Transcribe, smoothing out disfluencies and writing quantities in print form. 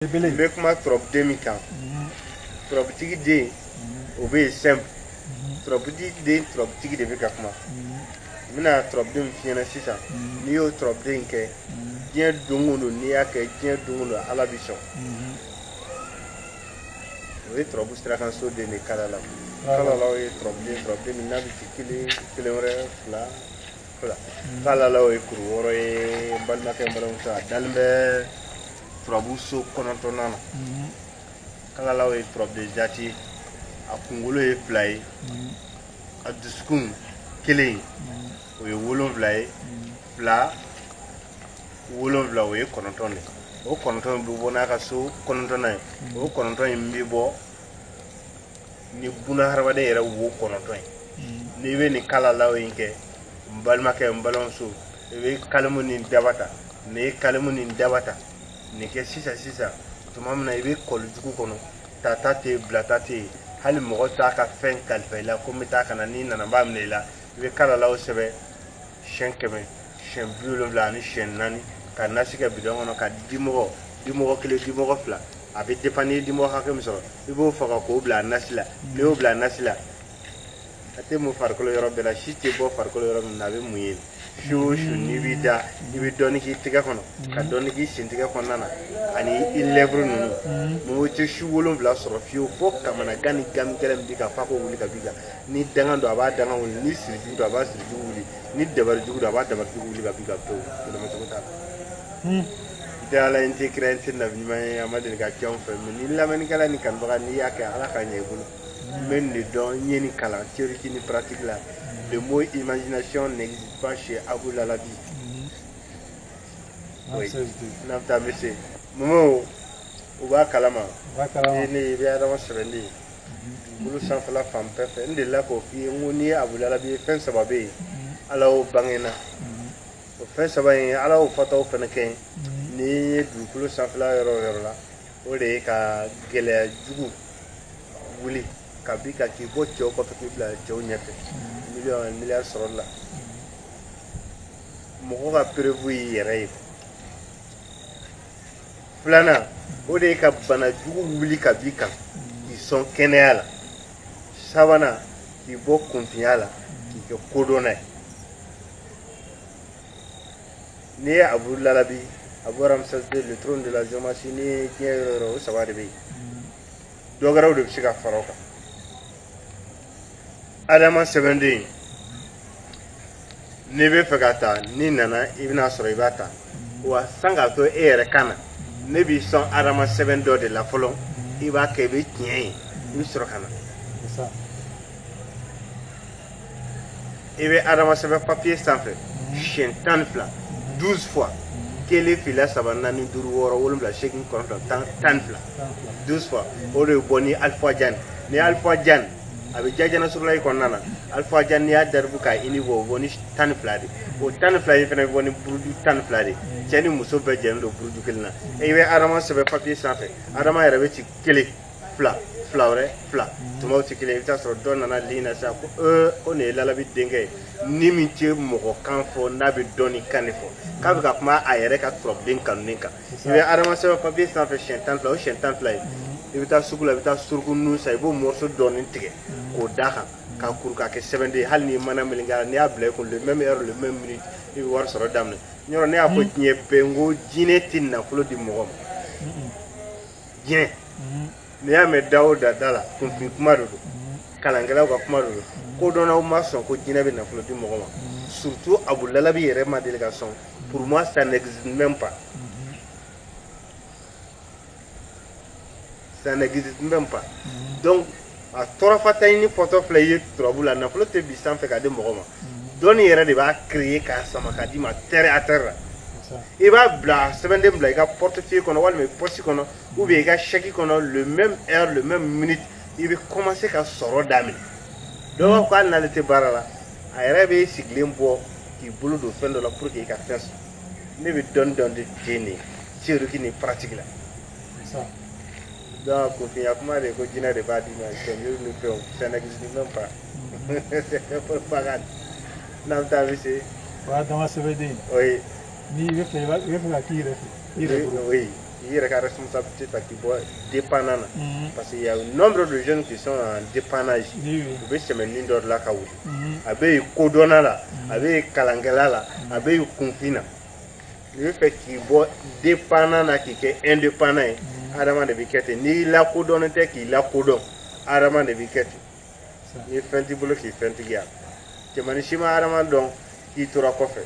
Make my trop demi-camp. Trop tigi de, obey simple. Trop de, trop tigi de Vicakma. Mina trop dem fiena sisa. Nio trop denke. Dien dunguno niake, dien dunguno alabison. Oui, trop strakan so de ne kalala. Kalala e trop de minabi kilore fla. Fla. Kalala e kuru e balma ke balonsa dalbe. Trabuso konontonana kala law e trob de jati a kungolo e fly a duskun kele o e wolon fly fla wolon fla o e kononton o kononton bu bona ka so konontona o kononton mbi bo ni buna harwade era wo kononton ni we ni kala law inke mbalma ke mbalonso e we kalmu ni dabata ne kalmu ni dabata ni ke sisa tuma mina i bɛ kɔli jugu kɔnɔ tata tɛ bila ta tɛ hali mɔgɔ t'a ka fɛn kalifa i la ko n bɛ taa ka na n'i nana n b'a minɛ i la i bɛ kalalaw sɛbɛn siyɛn 100 siyɛn 70 ani siyɛn 4 ka nasi kɛ bidɔn kɔnɔ ka dimɔgɔ 2 a bɛ dépend ni dimɔgɔ hakɛ min sɔrɔ i b'o faga k'o bila a nasi la n'i y'o bila a nasi la a tɛ mun farikolo yɔrɔ bɛɛ la si tɛ bɔ farikolo yɔrɔ min na a bɛ mun ye su n'i b'i da i bɛ dɔɔnin k'i tɛgɛ kɔnɔ ka dɔɔnin k'i sen tigɛ kɔnɔna na ani i lèvre ninnu mɔgɔ tɛ su 7 sɔrɔ fiyewu fo kamanagan ni gami gɛlɛn bi ka fa ko wuli ka b'i kan ni dangan don a b'a dangan wuli ni sirijugu don a b'a sirijugu wuli ni dabarijugu don a b'a dabarijugu wuli ka b'i kan pewu kɛlɛmacogo t'a la tɛ ala in tɛ kira in tɛ nabi ɲuman ye a ma deli ka kɛ anw fɛ mɛ ni lamɛnnikɛla ni kanubaga n'i y'a kɛ ala ka ɲɛ i bolo n bɛ nin de dɔn n ye nin kalan théorique ni pratique la le mot imagination n'existe pas chez Abou Lalabi. Oui, n'abta monsieur. Momo, ou ba kalama. Ni bi adama sebendi. Bulu sanfala fam pefe. Ndi la ko fi ngoni Abou Lalabi fen sababe. Ala o bangena. O fen sababe ala o fata o feneke. Ni du bulu sanfala yoro la. O de ka gele jugu wuli ka bi ka ki bo ciow ko fi bla ciow ñefe. Milliard sɔrɔ la mɔgɔ ka prévu yɛrɛ ye filanan o de ye ka bana jugu wuli ka b'i kan k'i sɔn kɛnɛya la sabanan k'i bɔ kunfinya la k'i kɛ kodɔnna ye n'i ye Abu Lalabi Abu Ramses II le trône de la géomancie ni ye diɲɛ yɔrɔ yɔrɔ o 3 de bɛ yen dɔ wɛrɛw de bɛ se ka fara o kan Adama sɛbɛnden n'i bɛ fɛ ka taa n'i nana i bɛna sɔrɔ i b'a ta wa san k'a to e yɛrɛ kan na ne b'i sɔn Adama sɛbɛn dɔ de la fɔlɔ i b'a kɛ i bɛ tiɲɛ ye i bɛ sɔrɔ ka na i bɛ Adama sɛbɛn papier sanfɛ siyɛn 12 12 fois kelen fila saba naani duuru wɔɔrɔ wolonwula seegin kɔnɔntɔn 12 12 fois o de bɛ bɔ ni Alpha Jane ni Alpha Jane a bɛ jajana surulayi kɔnɔna na Alpha Jane n'i y'a daribu k'a ini bɔ o bɔ ni 12 de o 12 in fana bɛ bɔ ni buruju 12 de cɛ ni muso bɛɛ jɛnnen don buruju kelen na i bɛ Adama sɛbɛn papier sanfɛ Adama yɛrɛ bɛ ci 1 2 wɛrɛ 2 tumaw tɛ kelen i bɛ taa sɔrɔ dɔ nana li na sisan ko nin ye Lalabi denkɛ ye ni min tɛ mɔgɔ kan fɔ n'a bɛ dɔn ni kan de fɔ k'a bɛ ka kuma a yɛrɛ ka turabuden kanunen kan i bɛ Adama sɛbɛn papier sanfɛ siyɛn 12 o siyɛn 12 ye i bɛ taa sugu la i bɛ taa suruku nun san i b'o morceau dɔɔnin tigɛ k'o da kan k'a kuru k'a kɛ sɛbɛnden hali ni mana melenkera n'i y'a bila i kun le même heure le même minute i bɛ wari sɔrɔ daminɛ yɔrɔ ne y'a fɔ diɲɛ bɛɛ n ko jinɛ tɛ nafolo di mɔgɔ ma diɲɛ n'i y'a mɛn da o da la kunfin kuma de don kalankɛlaw ka kuma de don kodɔnnaw ma sɔn ko jinɛ bɛ nafolo di mɔgɔ ma surtout Abu Lalabi yɛrɛ ma deli ka sɔn pour moi ça n'existe même pas ça n'existe même pas donc a tɔrɔfata ɲini fɔtɔ filɛ i ye turabu la nafolo tɛ bi sanfɛ ka di mɔgɔ ma dɔnni yɛrɛ de b'a créer k'a sama k'a d'i ma terre à terre la i b'a bila sɛbɛnden bila i ka portefeuille kɔnɔ walima i poche kɔnɔ ou bien i ka chèque kɔnɔ le même heure le même minute i bɛ commencer ka sɔrɔ daminɛ dɔw b'a fɔ hali n'ale tɛ baara la a yɛrɛ bɛ sigilen bɔ k'i bolo don fɛn dɔ la pour que i ka fɛn sɔrɔ ne bɛ dɔɔnin dɔɔnin de ten ne théorique ni pratique la donc kunfinya kuma de ko jinɛ de b'a d'i ma cɛnjuru ni fɛnw ça n'existe même pas c'est propagande n'an taa bɛ se Adama sɛbɛnden oui ni i bɛ fɛ ka k'i yɛrɛ fɛ oui il y a la responsabilité qui doit dépendre. Parce qu'il y a un nombre de jeunes qui sont en dépannage. Vous pouvez se mettre dans la caoutchouc. Avec Kodona là, avec Kalangala là, avec Kumfina. Le fait qu'il doit dépendre qui est indépendant, Adama de Vikete, ni la Kodona qui la Kodon, Adama de Vikete. Il fait un petit boulot qui fait un petit gars. Tu m'as dit, Adama donc, qui t'aura fait.